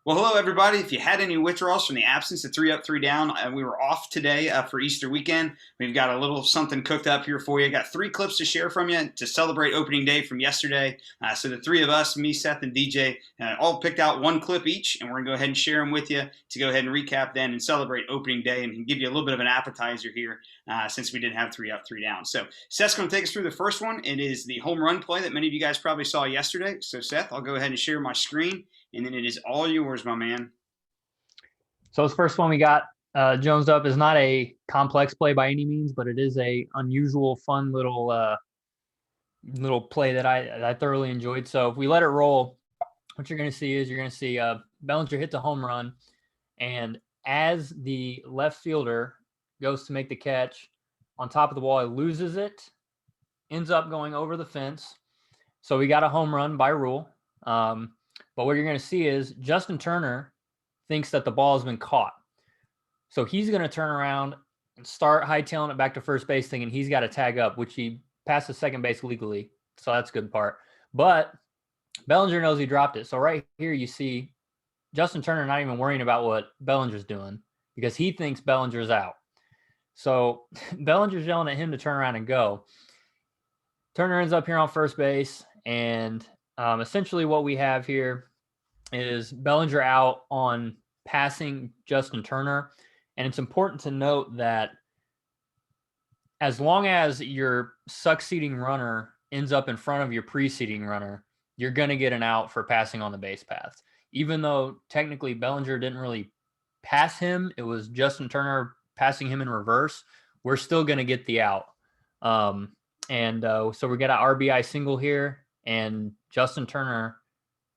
Well, hello, everybody. If you had any withdrawals from the absence of three up, three down, we were off today for Easter weekend. We've got a little something cooked up here for you. Got three clips to share from you to celebrate opening day from yesterday. So the three of us, me, Seth, and DJ, all picked out one clip each, and we're going to go ahead and share them with you to go ahead and recap then and celebrate opening day and give you a little bit of an appetizer here since we didn't have three up, three down. So Seth's going to take us through the first one. It is the home run play that many of you guys probably saw yesterday. So Seth, I'll go ahead and share my screen. And then it is all yours, my man. So this first one we got Jones up is not a complex play by any means, but it is a unusual, fun little play that I thoroughly enjoyed. So if we let it roll, what you're going to see Bellinger hit the home run, and as the left fielder goes to make the catch on top of the wall, he loses it, ends up going over the fence. So we got a home run by rule. But what you're going to see is Justin Turner thinks that the ball has been caught. So he's going to turn around and start hightailing it back to first base, thinking he's got to tag up, which he passes second base legally. So that's a good part. But Bellinger knows he dropped it. So right here you see Justin Turner not even worrying about what Bellinger's doing because he thinks Bellinger's out. So Bellinger's yelling at him to turn around and go. Turner ends up here on first base, and essentially what we have here is Bellinger out on passing Justin Turner. And it's important to note that as long as your succeeding runner ends up in front of your preceding runner, you're going to get an out for passing on the base paths. Even though technically Bellinger didn't really pass him, it was Justin Turner passing him in reverse, we're still going to get the out. So we got an RBI single here, and Justin Turner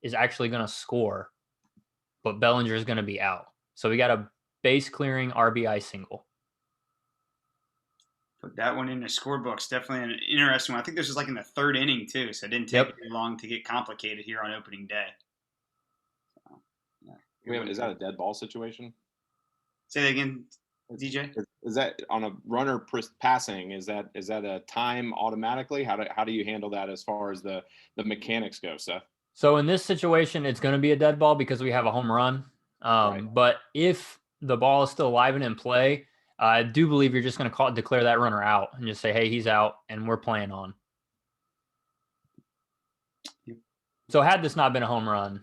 is actually going to score, but Bellinger is going to be out. So we got a base clearing RBI single. Put that one in the scorebooks. Definitely an interesting one. I think this was like in the third inning too, so it didn't take very long to get complicated here on opening day. So, yeah. Is that a dead ball situation? Say that again, DJ. Is that on a runner passing? Is that a time automatically? How do you handle that as far as the mechanics go, Seth? So in this situation, it's going to be a dead ball because we have a home run. Right. But if the ball is still alive and in play, I do believe you're just going to declare that runner out and just say, hey, he's out and we're playing on. Yep. So had this not been a home run,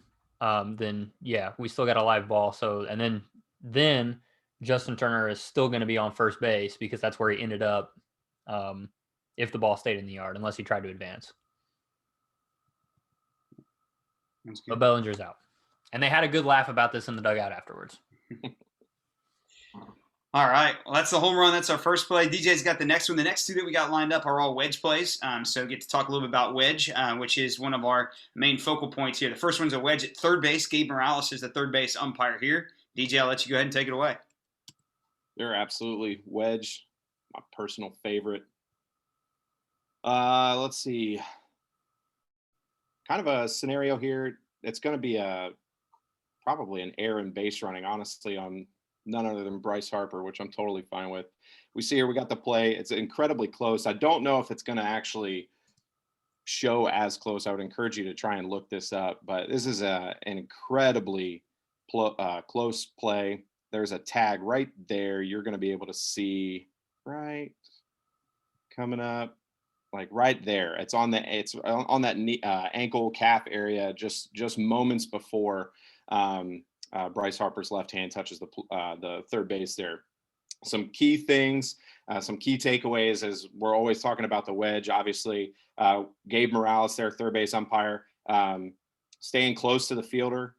then yeah, we still got a live ball. So, and then Justin Turner is still going to be on first base because that's where he ended up if the ball stayed in the yard, unless he tried to advance. But Bellinger's out. And they had a good laugh about this in the dugout afterwards. All right. Well, that's the home run. That's our first play. DJ's got the next one. The next two that we got lined up are all wedge plays. So get to talk a little bit about wedge, which is one of our main focal points here. The first one's a wedge at third base. Gabe Morales is the third base umpire here. DJ, I'll let you go ahead and take it away. They're absolutely wedge, my personal favorite. Let's see. Kind of a scenario here. It's going to be probably an error in base running, honestly, on none other than Bryce Harper, which I'm totally fine with. We see here we got the play. It's incredibly close. I don't know if it's going to actually show as close. I would encourage you to try and look this up, but this is an incredibly close play. There's a tag right there. You're going to be able to see right coming up. Like right there, it's on that knee, ankle calf area, just moments before Bryce Harper's left hand touches the third base there. Some key things, some key takeaways, as we're always talking about the wedge. Obviously, Gabe Morales, their third base umpire, staying close to the fielder,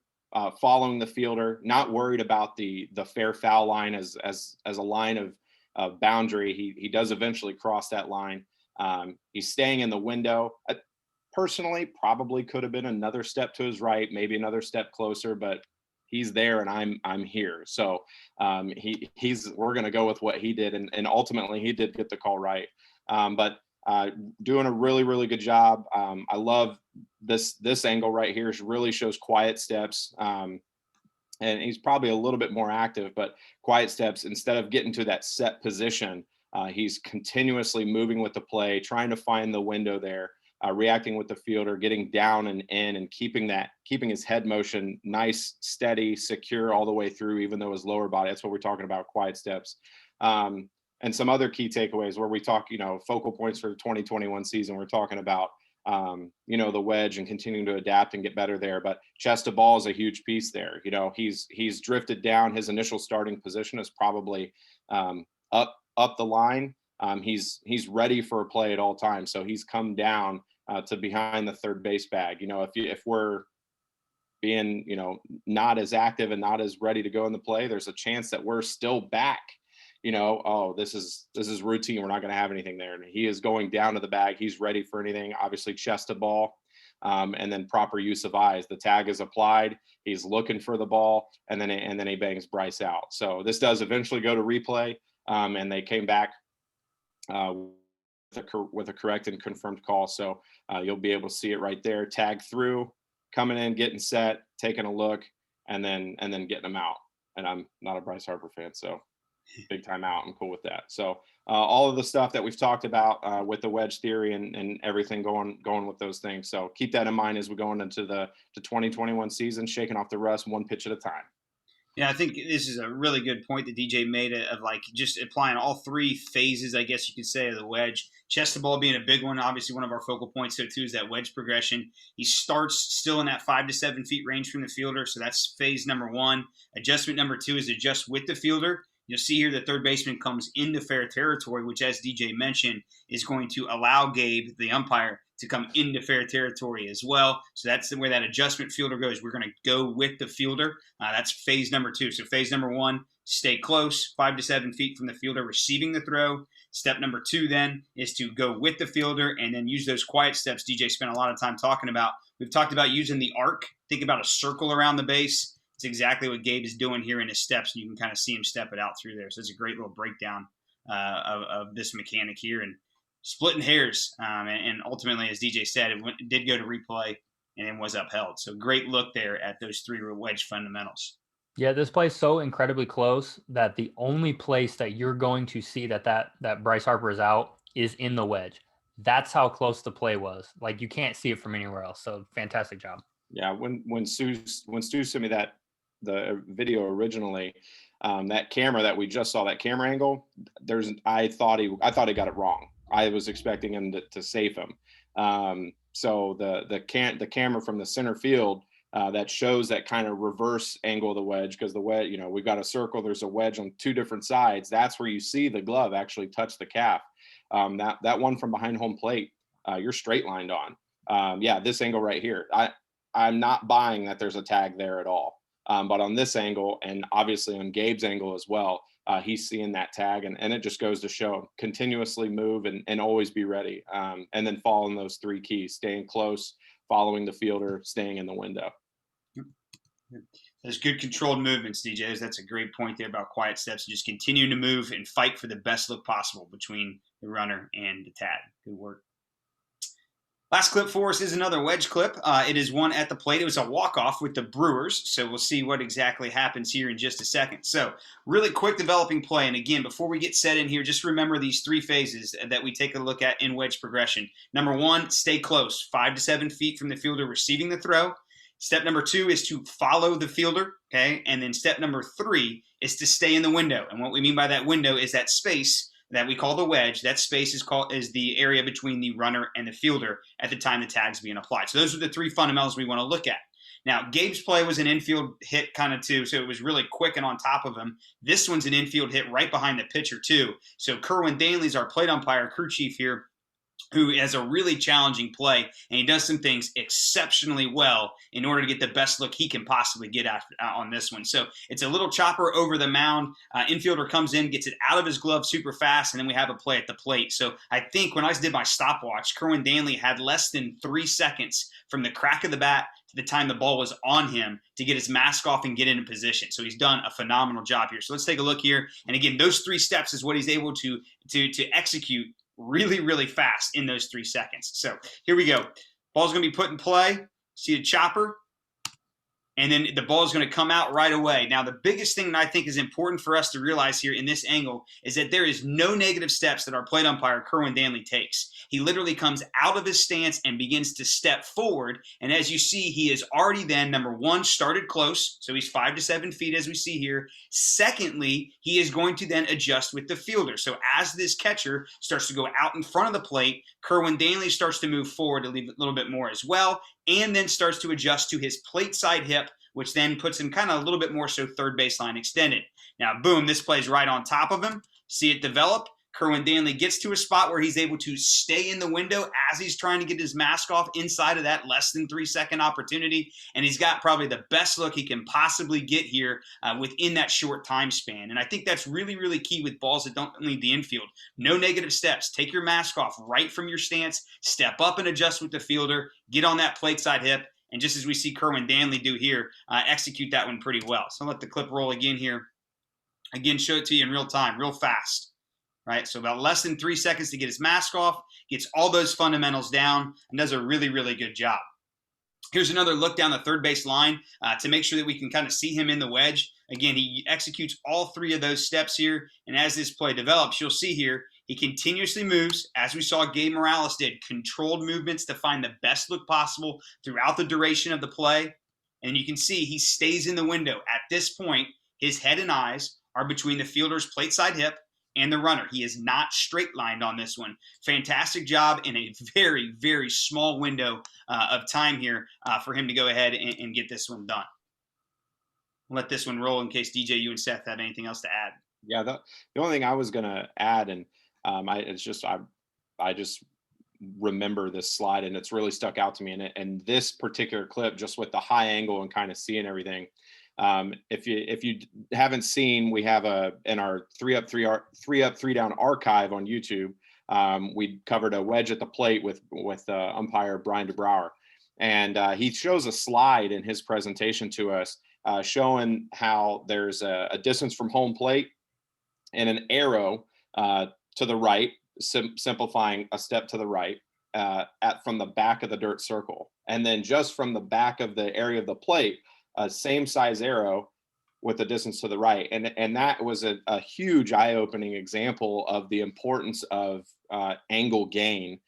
following the fielder, not worried about the fair foul line as a line of boundary. He does eventually cross that line. He's staying in the window. Personally, probably could have been another step to his right, maybe another step closer, but he's there and I'm here. So we're going to go with what he did, and ultimately he did get the call right. But doing a really, really good job. I love this angle right here. Really shows quiet steps. And he's probably a little bit more active, but quiet steps instead of getting to that set position. He's continuously moving with the play, trying to find the window there. reacting with the fielder, getting down and in, and keeping his head motion nice, steady, secure all the way through, even though his lower body. That's what we're talking about, quiet steps. And some other key takeaways where we talk, focal points for the 2021 season. We're talking about, the wedge and continuing to adapt and get better there. But chest to ball is a huge piece there. He's drifted down. His initial starting position is probably up the line. He's ready for a play at all times. So he's come down to behind the third base bag. If we're being, not as active and not as ready to go in the play, there's a chance that we're still back. This is routine. We're not going to have anything there. And he is going down to the bag. He's ready for anything. Obviously, chest to ball, and then proper use of eyes. The tag is applied. He's looking for the ball, and then he bangs Bryce out. So this does eventually go to replay, and they came back with a correct and confirmed call. So you'll be able to see it right there. Tag through, coming in, getting set, taking a look, and then getting him out. And I'm not a Bryce Harper fan, so big time out. I'm cool with that. So all of the stuff that we've talked about with the wedge theory and everything going with those things. So keep that in mind as we go into the 2021 season, shaking off the rust one pitch at a time. Yeah, I think this is a really good point that DJ made of like just applying all three phases, I guess you could say, of the wedge. Chest to ball being a big one, obviously one of our focal points there too is that wedge progression. He starts still in that 5 to 7 feet range from the fielder, so that's phase number one. Adjustment number two is adjust with the fielder. You'll see here the third baseman comes into fair territory, which, as DJ mentioned, is going to allow Gabe, the umpire, to come into fair territory as well. So that's where that adjustment fielder goes. We're going to go with the fielder. That's phase number two. So phase number one, stay close, 5 to 7 feet from the fielder receiving the throw. Step number two then is to go with the fielder and then use those quiet steps DJ spent a lot of time talking about. We've talked about using the arc. Think about a circle around the base. It's exactly what Gabe is doing here in his steps, and you can kind of see him step it out through there. So it's a great little breakdown of this mechanic here and splitting hairs. And ultimately, as DJ said, it did go to replay and then was upheld. So great look there at those three wedge fundamentals. Yeah, this play's so incredibly close that the only place that you're going to see that Bryce Harper is out is in the wedge. That's how close the play was. Like, you can't see it from anywhere else. So fantastic job. Yeah, when Stu sent me the video originally, that camera that we just saw, that camera angle, I thought he got it wrong. I was expecting him to save him. So the camera from the center field that shows that kind of reverse angle of the wedge, because the wedge, we've got a circle, there's a wedge on two different sides. That's where you see the glove actually touch the calf. That one from behind home plate, you're straight lined on. This angle right here, I'm not buying that there's a tag there at all. But on this angle, and obviously on Gabe's angle as well, he's seeing that tag, and it just goes to show continuously move and always be ready. And then following those three keys, staying close, following the fielder, staying in the window. There's good controlled movements, DJs. That's a great point there about quiet steps. Just continue to move and fight for the best look possible between the runner and the tag. Good work. Last clip for us is another wedge clip. It is one at the plate. It was a walk-off with the Brewers, so we'll see what exactly happens here in just a second. So really quick developing play, and again, before we get set in here, just remember these three phases that we take a look at in wedge progression. Number one, stay close, 5 to 7 feet from the fielder receiving the throw. Step number two is to follow the fielder, okay? And then step number three is to stay in the window. And what we mean by that window is that space that we call the wedge. That space is the area between the runner and the fielder at the time the tag's being applied. So those are the three fundamentals we want to look at. Now, Gabe's play was an infield hit kind of too, so it was really quick and on top of him. This one's an infield hit right behind the pitcher too. So Kerwin Danley's our plate umpire, crew chief here, who has a really challenging play, and he does some things exceptionally well in order to get the best look he can possibly get on this one. So it's a little chopper over the mound. Infielder comes in, gets it out of his glove super fast, and then we have a play at the plate. So I think when I did my stopwatch, Kerwin Danley had less than 3 seconds from the crack of the bat to the time the ball was on him to get his mask off and get into position. So he's done a phenomenal job here. So let's take a look here. And again, those 3 steps is what he's able to execute really, really fast in those 3 seconds. So here we go. Ball's going to be put in play. See a chopper. and then the ball is going to come out right away. Now, the biggest thing that I think is important for us to realize here in this angle is that there is no negative steps that our plate umpire, Kerwin Danley, takes. He literally comes out of his stance and begins to step forward. And as you see, he is already then, number one, started close. So he's 5 to 7 feet, as we see here. Secondly, he is going to then adjust with the fielder. So as this catcher starts to go out in front of the plate, Kerwin Danley starts to move forward a little bit more as well, and then starts to adjust to his plate side hip, which then puts him kind of a little bit more so third baseline extended. Now, boom, this plays right on top of him. See it develop. Kerwin Danley gets to a spot where he's able to stay in the window as he's trying to get his mask off inside of that less than 3-second opportunity. And he's got probably the best look he can possibly get here within that short time span. And I think that's really, really key with balls that don't leave the infield. No negative steps. Take your mask off right from your stance. Step up and adjust with the fielder. Get on that plate side hip. And just as we see Kerwin Danley do here, execute that one pretty well. So I'll let the clip roll again here. Again, show it to you in real time, real fast. Right, so about less than 3 seconds to get his mask off, gets all those fundamentals down, and does a really, really good job. Here's another look down the third base line to make sure that we can kind of see him in the wedge. Again, he executes all 3 of those steps here, and as this play develops, you'll see here, he continuously moves, as we saw Gabe Morales did, controlled movements to find the best look possible throughout the duration of the play. And you can see he stays in the window. At this point, his head and eyes are between the fielder's plate side hip and the runner. He is not straight lined on this one. Fantastic job in a very, very small window of time here for him to go ahead and get this one done. I'll let this one roll in case DJ, you and Seth had anything else to add. Yeah, the only thing I was going to add, and I just remember this slide, and it's really stuck out to me. And this particular clip, just with the high angle and kind of seeing everything. If you haven't seen, we have in our 3 up 3 down archive on YouTube. We covered a wedge at the plate with umpire Brian DeBrouwer, and he shows a slide in his presentation to us showing how there's a distance from home plate and an arrow to the right, simplifying a step to the right from the back of the dirt circle, and then just from the back of the area of the plate, a same size arrow with the distance to the right. And that was a huge eye-opening example of the importance of angle gain,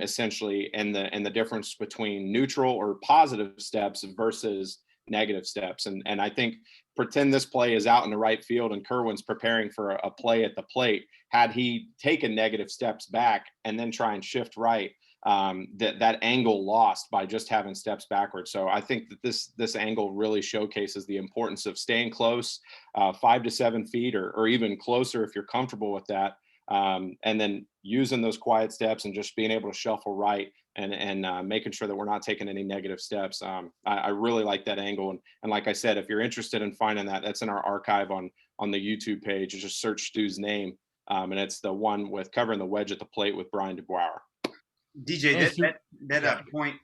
essentially, and the difference between neutral or positive steps versus negative steps. And I think, pretend this play is out in the right field and Kerwin's preparing for a play at the plate. Had he taken negative steps back and then try and shift right, that angle lost by just having steps backwards. So I think that this angle really showcases the importance of staying close, 5 to 7 feet or even closer if you're comfortable with that, and then using those quiet steps and just being able to shuffle right and making sure that we're not taking any negative steps. I really like that angle, and like I said, if you're interested in finding that, that's in our archive on the YouTube page. You just search Stu's name, and it's the one with covering the wedge at the plate with Brian DeBrouwer. DJ, that point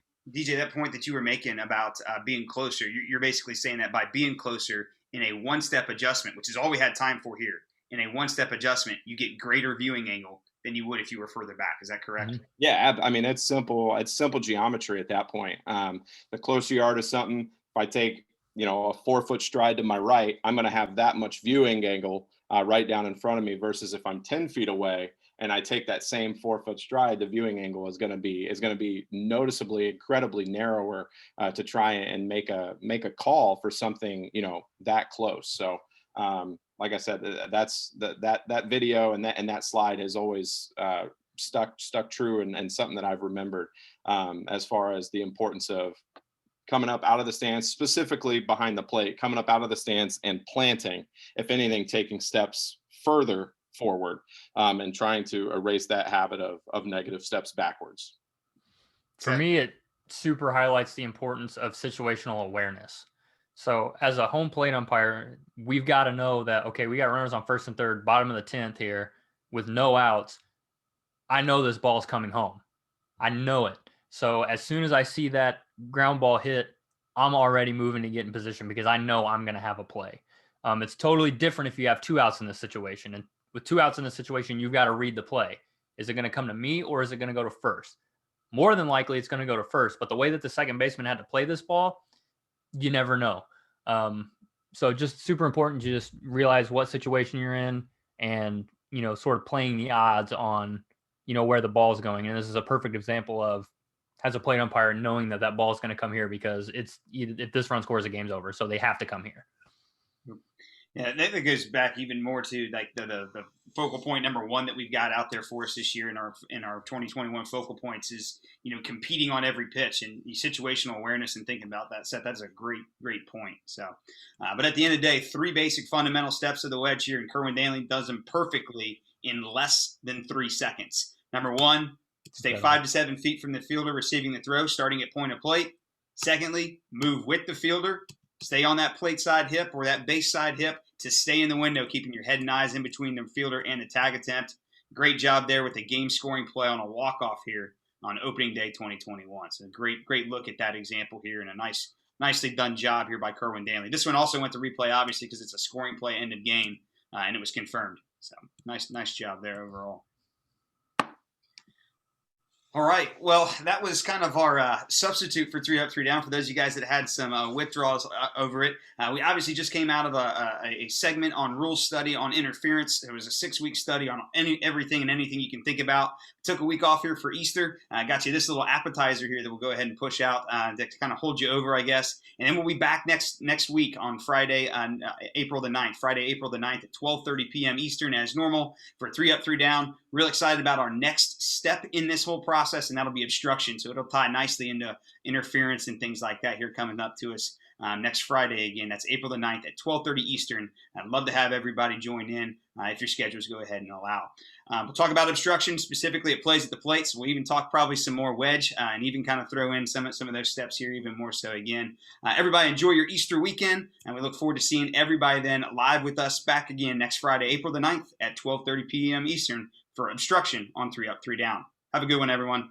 that you were making about being closer, you're basically saying that by being closer in a one-step adjustment, which is all we had time for here, in a one-step adjustment, you get greater viewing angle than you would if you were further back. Is that correct? Mm-hmm. Yeah, I mean, it's simple geometry at that point. The closer you are to something, if I take a 4-foot stride to my right, I'm going to have that much viewing angle right down in front of me, versus if I'm 10 feet away and I take that same 4-foot stride, the viewing angle is going to be noticeably, incredibly narrower to try and make a call for something that close. So like I said, that's that video and that slide has always stuck true and something that I've remembered as far as the importance of coming up out of the stance, specifically behind the plate, coming up out of the stance and planting, if anything, taking steps further forward and trying to erase that habit of negative steps backwards. For me, it super highlights the importance of situational awareness. So as a home plate umpire, we've got to know that, okay, we got runners on first and third, bottom of the 10th here with no outs. I know this ball's coming home. I know it. So as soon as I see that ground ball hit, I'm already moving to get in position because I know I'm going to have a play. It's totally different if you have 2 outs in this situation. And with 2 outs in this situation, you've got to read the play. Is it going to come to me or is it going to go to first? More than likely, it's going to go to first. But the way that the second baseman had to play this ball, you never know. So just super important to just realize what situation you're in and, sort of playing the odds on, where the ball's going. And this is a perfect example of, as a plate umpire, knowing that that ball is going to come here because if this run scores, the game's over. So they have to come here. Yeah, that goes back even more to like the focal point number one that we've got out there for us this year in our 2021 focal points is competing on every pitch and situational awareness and thinking about that. Seth, that's a great point. So, but at the end of the day, 3 basic fundamental steps of the wedge here, and Kerwin Danley does them perfectly in less than 3 seconds. Number 1, stay 5 to 7 feet from the fielder receiving the throw, starting at point of plate. Secondly, move with the fielder. Stay on that plate side hip or that base side hip to stay in the window, keeping your head and eyes in between the fielder and the tag attempt. Great job there with the game-scoring play on a walk-off here on opening day 2021. So great look at that example here, and a nicely done job here by Kerwin Danley. This one also went to replay, obviously, because it's a scoring play end of game, and it was confirmed. So nice job there overall. All right. Well, that was kind of our substitute for 3 up, 3 down for those of you guys that had some withdrawals over it. We obviously just came out of a segment on rule study on interference. There was a 6-week study on everything and anything you can think about. Took a week off here for Easter. I got you this little appetizer here that we'll go ahead and push out to kind of hold you over, I guess. And then we'll be back next week on Friday, April the 9th. Friday, April the 9th at 12:30 p.m. Eastern as normal for 3 up, 3 down. Real excited about our next step in this whole process, and that'll be obstruction. So it'll tie nicely into interference and things like that here coming up to us next Friday again. That's April the 9th at 12:30 Eastern. I'd love to have everybody join in if your schedules go ahead and allow. We'll talk about obstruction, specifically it plays at the plate. So we'll even talk probably some more wedge and even kind of throw in some of those steps here even more so again. Everybody enjoy your Easter weekend, and we look forward to seeing everybody then live with us back again next Friday, April the 9th at 12:30 p.m. Eastern for obstruction on 3 up, 3 down. Have a good one, everyone.